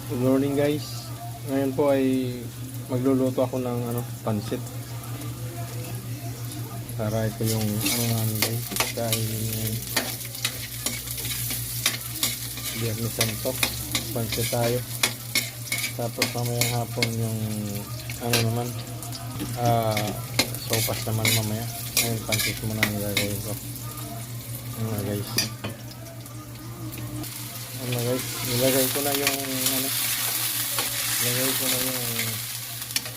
Good morning guys. Ngayon po ay magluluto ako ng pansit. Para ito yung namin guys. Dahil Biyernes Santo, pansit tayo. Tapos mamayang hapon yung naman, sopas naman mamaya. Ngayon pansit muna ang gagawin ko. Guys. Guys, nilagay ko na yung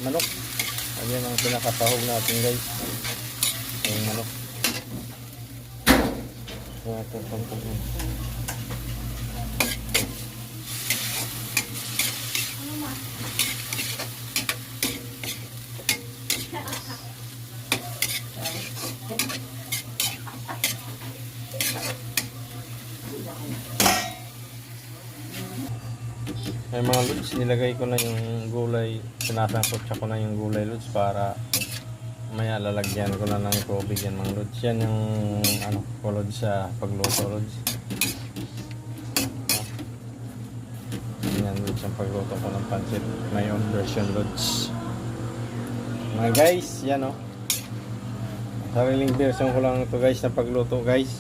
manok. Ayan ang pinakasahog natin guys, yung manok. Ay mga lods, nilagay ko na yung gulay, sinasangkot ko na yung gulay lods para maya lalagyan ko na ng tubig yan mga lods. Yan yung ko lods sa pagluto lods. Yan lods ang pagluto ko ng pancit, my own version lods. Mga guys, yan sariling version ko lang ito guys na pagluto guys.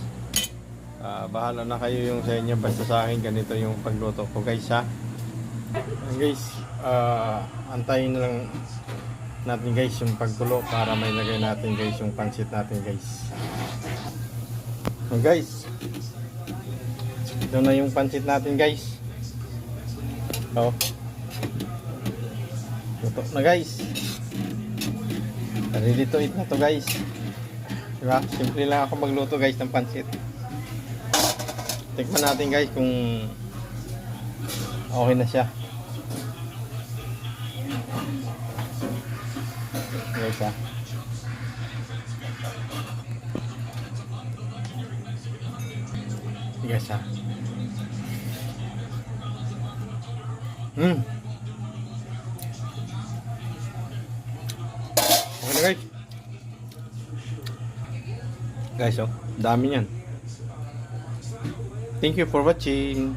Bahala na kayo yung sa inyo, basta sa akin ganito yung pagluto ko guys ha. Guys, antayin na lang natin guys yung pagkulo para may lagay natin guys yung pansit natin guys. Guys, ito na yung pansit natin guys. Luto na guys. Ready to eat na to guys. Diba? Simple lang ako magluto guys ng pansit. Tikman natin guys kung okay na siya. Guys guys okay na guys, dami niyan. Thank you for watching.